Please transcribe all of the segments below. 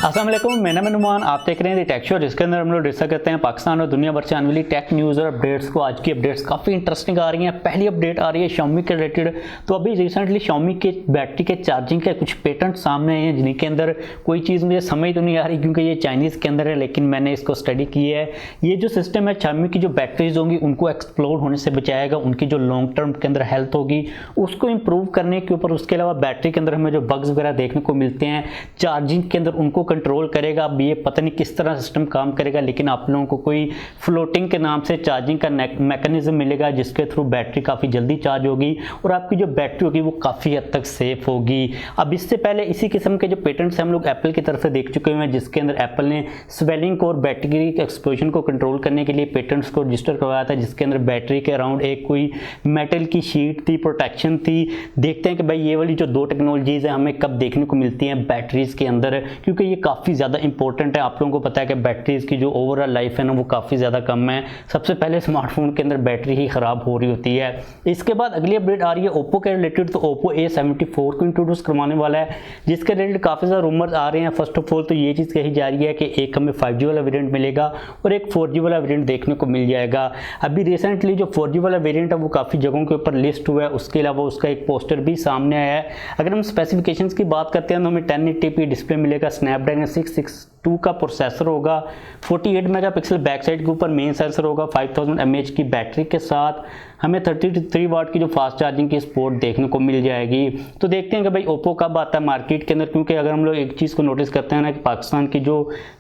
अस्सलाम वालेकुम, मैं नुमान, आप देख रहे हैं टेक्हॉज, जिसके अंदर हम लोग डिस्कस करते हैं पाकिस्तान और दुनिया भर से आने वाली टेक न्यूज़ और अपडेट्स को। आज की अपडेट्स काफ़ी इंटरेस्टिंग आ रही हैं। पहली अपडेट आ रही है Xiaomi के रिलेटेड। तो अभी रिसेंटली Xiaomi के बैटरी के चार्जिंग के कुछ पेटेंट सामने आए हैं, जिनके अंदर कोई चीज़ मुझे समझ तो नहीं आ रही क्योंकि ये चाइनीज़ के अंदर है, लेकिन मैंने इसको स्टडी की है। ये जो सिस्टम है Xiaomi की जो बैटरीज होंगी उनको एक्सप्लोड होने से बचाएगा, उनकी जो लॉन्ग टर्म के अंदर हेल्थ होगी उसको इम्प्रूव करने के ऊपर। उसके अलावा बैटरी के अंदर हमें जो बग्स वगैरह देखने को मिलते हैं चार्जिंग के अंदर उनको कंट्रोल करेगा। अब ये पता नहीं किस तरह सिस्टम काम करेगा, लेकिन आप लोगों को कोई फ्लोटिंग के नाम से चार्जिंग का मैकेनिज्म मिलेगा जिसके थ्रू बैटरी काफ़ी जल्दी चार्ज होगी और आपकी जो बैटरी होगी वो काफ़ी हद तक सेफ होगी। अब इससे पहले इसी किस्म के जो पेटेंट्स हम लोग एप्पल की तरफ से देख चुके हैं, जिसके अंदर एप्पल ने स्वेलिंग को और बैटरी के एक्सप्लोजन को कंट्रोल करने के लिए पेटेंट्स को रजिस्टर करवाया था, जिसके अंदर बैटरी के अराउंड एक कोई मेटल की शीट थी, प्रोटेक्शन थी। देखते हैं कि भाई ये वाली जो दो टेक्नोलॉजीज़ हैं हमें कब देखने को मिलती हैं बैटरीज़ के अंदर, क्योंकि ये काफ़ी ज़्यादा इंपॉर्टेंट है। आप लोगों को पता है कि बैटरीज की जो ओवरऑल लाइफ है ना वो काफ़ी ज़्यादा कम है। सबसे पहले स्मार्टफोन के अंदर बैटरी ही ख़राब हो रही होती है। इसके बाद अगली अपडेट आ रही है ओप्पो के रिलेटेड। तो ओप्पो A74 को इंट्रोड्यूस करवाने वाला है, जिसके रिलेटेड काफ़ी ज़्यादा रूमर्स आ रहे हैं। फर्स्ट ऑफ ऑल तो ये चीज़ कही जा रही है कि एक हमें 5G वाला वेरिएंट मिलेगा और एक 4G वाला वेरिएंट देखने को मिल जाएगा। अभी रिसेंटली जो 4G वाला वेरिएंट है वो काफ़ी जगहों के ऊपर लिस्ट हुआ है। उसके अलावा उसका एक पोस्टर भी सामने आया है। अगर हम स्पेसिफिकेशंस की बात करते हैं तो हमें 1080p डिस्प्ले मिलेगा, स्नैपड्रैगन 662 का प्रोसेसर होगा, 48 मेगापिक्सल बैक साइड के ऊपर मेन सेंसर होगा, 5000 mAh की बैटरी के साथ हमें 33 वाट की जो फास्ट चार्जिंग की सपोर्ट देखने को मिल जाएगी। तो देखते हैं कि भाई ओप्पो कब आता है मार्केट के अंदर, क्योंकि अगर हम लोग एक चीज़ को नोटिस करते हैं ना कि पाकिस्तान की जो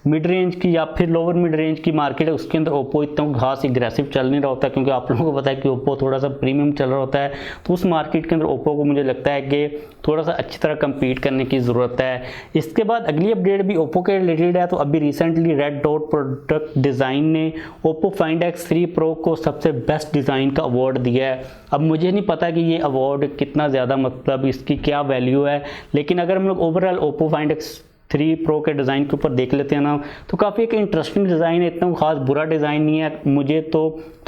मिड रेंज की या फिर लोअर मिड रेंज की मार्केट है उसके अंदर ओप्पो इतना खास एग्रेसिव चल नहीं रहा होता, क्योंकि आप लोगों को पता है कि ओप्पो थोड़ा सा प्रीमियम चल रहा होता है। तो उस मार्केट के अंदर ओप्पो को मुझे लगता है कि थोड़ा सा अच्छी तरह कम्पीट करने की ज़रूरत है। इसके बाद अगली अपडेट भी ओप्पो के रिलेटेड है। तो अभी recently red dot product design ने ओप्पो फाइंड X3 प्रो को सबसे बेस्ट डिज़ाइन का अवार्ड दिया है। अब मुझे नहीं पता कि ये अवार्ड कितना ज़्यादा मतलब इसकी क्या वैल्यू है, लेकिन अगर हम लोग overall Oppo find X3 pro के डिज़ाइन के ऊपर देख लेते हैं ना तो काफ़ी एक इंटरेस्टिंग डिज़ाइन है। इतना खास बुरा डिज़ाइन नहीं है। मुझे तो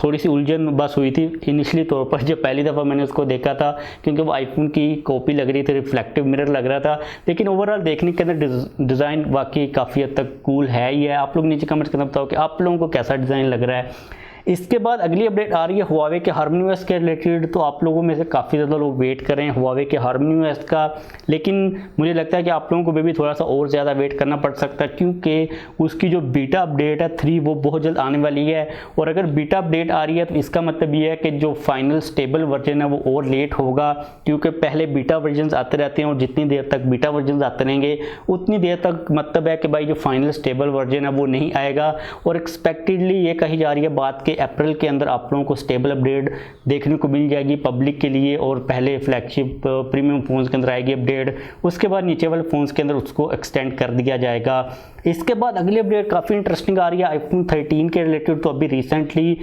थोड़ी सी उलझन बस हुई थी इनिशियली तौर पर जब पहली दफ़ा मैंने उसको देखा था, क्योंकि वो आईफोन की कॉपी लग रही थी, रिफ्लेक्टिव मिरर लग रहा था। लेकिन ओवरऑल देखने के अंदर डिज़ाइन वाकई काफ़ी हद तक कूल है ही है। आप लोग नीचे कमेंट करना बताओ कि आप लोगों को कैसा डिज़ाइन लग रहा है। इसके बाद अगली अपडेट आ रही है हुआवे के HarmonyOS के रिलेटेड। तो आप लोगों में से काफ़ी ज़्यादा लोग वेट कर रहे हैं हुआवे के HarmonyOS का, लेकिन मुझे लगता है कि आप लोगों को भी थोड़ा सा और ज़्यादा वेट करना पड़ सकता है, क्योंकि उसकी जो बीटा अपडेट है 3 वो बहुत जल्द आने वाली है। और अगर बीटा अपडेट आ रही है तो इसका मतलब ये है कि जो फाइनल स्टेबल वर्जन है वो और लेट होगा, क्योंकि पहले बीटा वर्जन आते रहते हैं और जितनी देर तक बीटा वर्जन आते रहेंगे उतनी देर तक मतलब है कि भाई जो फाइनल स्टेबल वर्जन है वो नहीं आएगा। और एक्सपेक्टेडली ये कही जा रही है बात के अप्रैल के अंदर आप लोगों को स्टेबल अपडेट देखने को मिल जाएगी पब्लिक के लिए, और पहले फ्लैगशिप प्रीमियम फोन्स के अंदर आएगी अपडेट, उसके बाद नीचे वाले फोन्स के अंदर उसको एक्सटेंड कर दिया जाएगा। इसके बाद अगली अपडेट काफ़ी इंटरेस्टिंग आ रही है आईफोन 13 के रिलेटेड। तो अभी रिसेंटली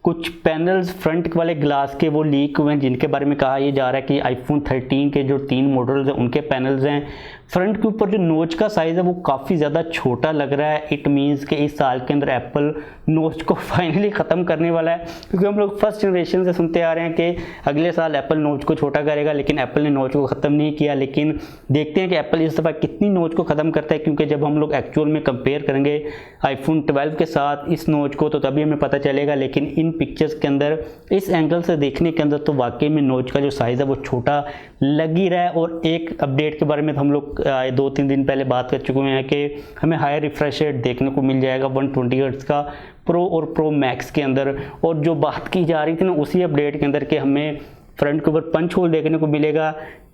कुछ पैनल्स फ्रंट वाले ग्लास के वो लीक हुए हैं, जिनके बारे में कहा यह जा रहा है कि आईफोन 13 के जो 3 मॉडल्स हैं उनके पैनल्स हैं, फ्रंट के ऊपर जो नोच का साइज़ है वो काफ़ी ज़्यादा छोटा लग रहा है। इट मीन्स कि इस साल के अंदर एप्पल नोच को फाइनली ख़त्म करने वाला है, क्योंकि हम लोग फर्स्ट जनरेशन से सुनते आ रहे हैं कि अगले साल एप्पल नोच को छोटा करेगा, लेकिन एप्पल ने नोच को ख़त्म नहीं किया। लेकिन देखते हैं कि एप्पल इस दफ़ा कितनी नोच को ख़त्म करता है, क्योंकि जब हम लोग एक्चुअल में कंपेयर करेंगे आईफोन 12 के साथ इस नोच को तो तभी हमें पता चलेगा। लेकिन इन पिक्चर्स के अंदर इस एंगल से देखने के अंदर तो वाकई में नोच का जो साइज़ है वो छोटा लग ही रहा है। और एक अपडेट के बारे में तो हम लोग 2-3 दिन पहले बात कर चुके हैं कि हमें हाई रिफ्रेश रेट देखने को मिल जाएगा 120 हर्ट्ज का प्रो और प्रो मैक्स के अंदर। और जो बात की जा रही थी ना उसी अपडेट के अंदर कि हमें फ्रंट के ऊपर पंच होल देखने को मिलेगा,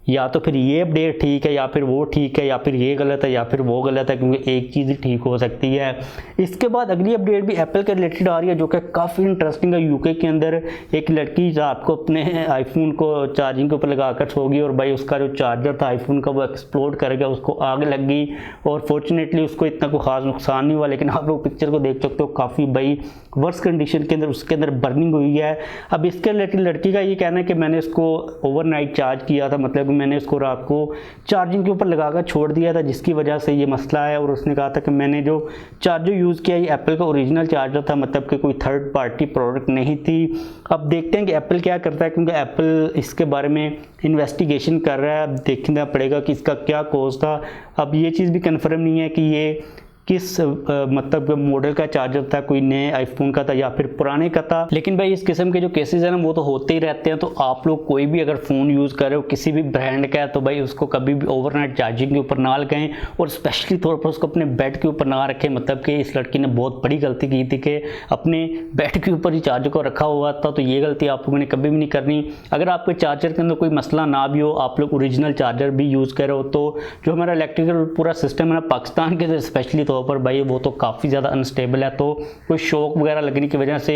या तो फिर ये अपडेट ठीक है या फिर वो ठीक है या फिर ये गलत है या फिर वो गलत है, क्योंकि एक चीज़ ही ठीक हो सकती है। इसके बाद अगली अपडेट भी एप्पल के रिलेटेड आ रही है, जो कि काफ़ी इंटरेस्टिंग है। यूके के अंदर एक लड़की रात को अपने आईफोन को चार्जिंग के ऊपर लगा कर सो गई और भाई उसका जो चार्जर था आईफोन का वो एक्सप्लोड कर गया, उसको आग लग गई और फॉर्चुनेटली उसको इतना कोई ख़ास नुकसान नहीं हुआ। लेकिन आप लोग पिक्चर को देख सकते हो काफ़ी भाई वर्स कंडीशन के अंदर उसके अंदर बर्निंग हुई है। अब इसके रिलेटेड लड़की का ये कहना है कि मैंने इसको ओवरनाइट चार्ज किया था, मतलब क्योंकि मैंने उसको रात को चार्जिंग के ऊपर लगा कर छोड़ दिया था, जिसकी वजह से ये मसला है। और उसने कहा था कि मैंने जो चार्जर यूज़ किया ये एप्पल का ओरिजिनल चार्जर था, मतलब कि कोई थर्ड पार्टी प्रोडक्ट नहीं थी। अब देखते हैं कि एप्पल क्या करता है, क्योंकि एप्पल इसके बारे में इन्वेस्टिगेशन कर रहा है। अब देखना पड़ेगा कि इसका क्या कॉज था। अब ये चीज़ भी कन्फर्म नहीं है कि ये किस मतलब मॉडल का चार्जर था, कोई नए आईफोन का था या फिर पुराने का था। लेकिन भाई इस किस्म के जो केसेस हैं ना वो तो होते ही रहते हैं। तो आप लोग कोई भी अगर फ़ोन यूज़ कर रहे हो किसी भी ब्रांड का है तो भाई उसको कभी भी ओवरनाइट चार्जिंग के ऊपर ना लगाएं, और स्पेशली तौर पर उसको अपने बेड के ऊपर ना रखें। मतलब कि इस लड़की ने बहुत बड़ी गलती की थी कि अपने बेड के ऊपर ही चार्जर को रखा हुआ था। तो ये गलती आप लोगों ने कभी भी नहीं करनी। अगर आपके चार्जर के अंदर कोई मसला ना भी हो, आप लोग ओरिजिनल चार्जर भी यूज़ कर रहे हो, तो जो हमारा इलेक्ट्रिकल पूरा सिस्टम है ना पाकिस्तान के स्पेशली तौर पर भाई वो तो काफ़ी ज़्यादा अनस्टेबल है। तो कोई शॉक वगैरह लगने की वजह से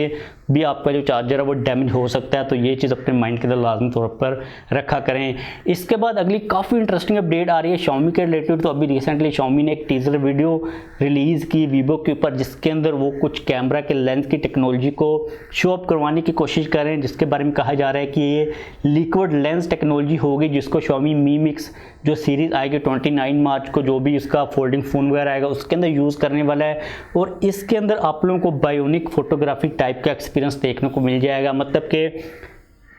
भी आपका जो चार्जर है वो डैमेज हो सकता है। तो ये चीज़ अपने माइंड के अंदर लाजमी तौर पर रखा करें। इसके बाद अगली काफ़ी इंटरेस्टिंग अपडेट आ रही है Xiaomi के रिलेटेड। तो अभी रिसेंटली Xiaomi ने एक टीजर वीडियो रिलीज़ की वीवो के ऊपर, जिसके अंदर वो कुछ कैमरा के लेंस की टेक्नोलॉजी को शो अप करवाने की कोशिश कर रहे हैं, जिसके बारे में कहा जा रहा है कि ये लिक्विड लेंस टेक्नोलॉजी होगी, जिसको Xiaomi Mi Mix जो सीरीज़ आएगी 29 मार्च को, जो भी इसका फोल्डिंग फ़ोन वगैरह आएगा उसके अंदर यूज़ करने वाला है। और इसके अंदर आप लोगों को बायोनिक फोटोग्राफी टाइप का एक्सपीरियंस देखने को मिल जाएगा। मतलब कि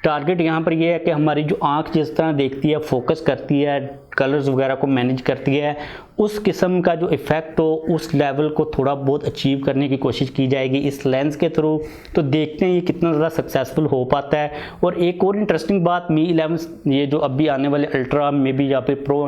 टारगेट यहाँ पर यह है कि हमारी जो आँख जिस तरह देखती है, फोकस करती है, कलर्स वगैरह को मैनेज करती है, उस किस्म का जो इफ़ेक्ट हो उस लेवल को थोड़ा बहुत अचीव करने की कोशिश की जाएगी इस लेंस के थ्रू। तो देखते हैं ये कितना ज़्यादा सक्सेसफुल हो पाता है। और एक और इंटरेस्टिंग बात Mi 11 ये जो अभी आने वाले अल्ट्रा में भी या फिर प्रो,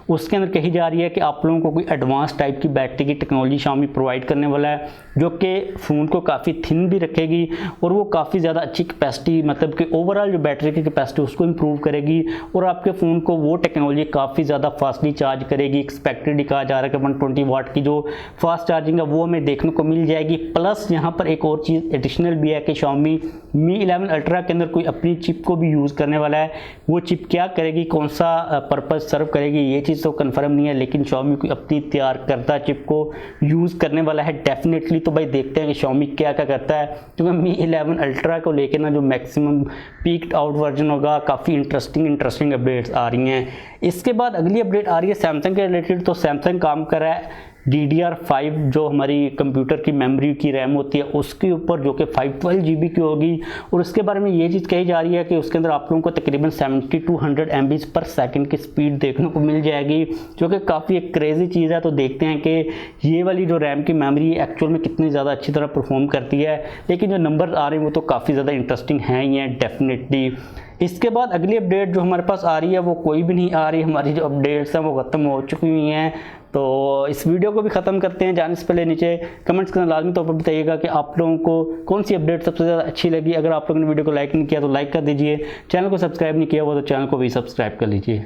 उसके अंदर कही जा रही है कि आप लोगों को कोई एडवांस टाइप की बैटरी की टेक्नोलॉजी Xiaomi प्रोवाइड करने वाला है, जो कि फ़ोन को काफ़ी थिन भी रखेगी और वो काफ़ी ज़्यादा अच्छी कैपेसिटी, मतलब कि ओवरऑल जो बैटरी की कैपेसिटी उसको इम्प्रूव करेगी और आपके फ़ोन को वो टेक्नोलॉजी काफ़ी ज़्यादा फास्टली चार्ज करेगी। एक्सपेक्टेड कहा जा रहा है कि 120 वाट की जो फास्ट चार्जिंग है वो हमें देखने को मिल जाएगी। प्लस यहाँ पर एक और चीज़ एडिशनल भी है कि Xiaomi Mi 11 अल्ट्रा के अंदर कोई अपनी चिप को भी यूज़ करने वाला है। वो चिप क्या करेगी, कौन सा पर्पज़ सर्व करेगी, ये चीज़ तो कंफर्म नहीं है, लेकिन Xiaomi कोई अपनी तैयार करता चिप को यूज़ करने वाला है डेफिनेटली। तो भाई देखते हैं कि Xiaomi क्या क्या करता है, क्योंकि Mi 11 अल्ट्रा को लेकर ना जो मैक्सिमम पीक्ड आउट वर्जन होगा, काफ़ी इंटरेस्टिंग अपडेट्स आ रही हैं। इसके बाद अगली अपडेट आ रही है सैमसंग के रिलेटेड। तो सैमसंग काम कर रहा है DDR5 जो हमारी कंप्यूटर की मेमोरी की रैम होती है उसके ऊपर, जो कि 512 GB की होगी। और उसके बारे में ये चीज़ कही जा रही है कि उसके अंदर आप लोगों को तकरीबन 7200 MB पर सेकंड की स्पीड देखने को मिल जाएगी, जो कि काफ़ी एक क्रेजी चीज़ है। तो देखते हैं कि ये वाली जो रैम की मेमोरी एक्चुअल में कितनी ज़्यादा अच्छी तरह परफॉर्म करती है। लेकिन जो नंबर आ रहे हैं वो तो काफ़ी ज़्यादा इंटरेस्टिंग हैं ही हैं डेफिनेटली। इसके बाद अगली अपडेट जो हमारे पास आ रही है वो कोई भी नहीं आ रही, हमारी जो अपडेट्स हैं वो ख़त्म हो चुकी हुई हैं। तो इस वीडियो को भी ख़त्म करते हैं। जाने से पहले नीचे कमेंट्स करना लाजमी तौर पर बताइएगा कि आप लोगों को कौन सी अपडेट सबसे ज़्यादा अच्छी लगी। अगर आप लोगों ने वीडियो को लाइक नहीं किया तो लाइक कर दीजिए, चैनल को सब्सक्राइब नहीं किया हुआ तो चैनल को भी सब्सक्राइब कर लीजिए।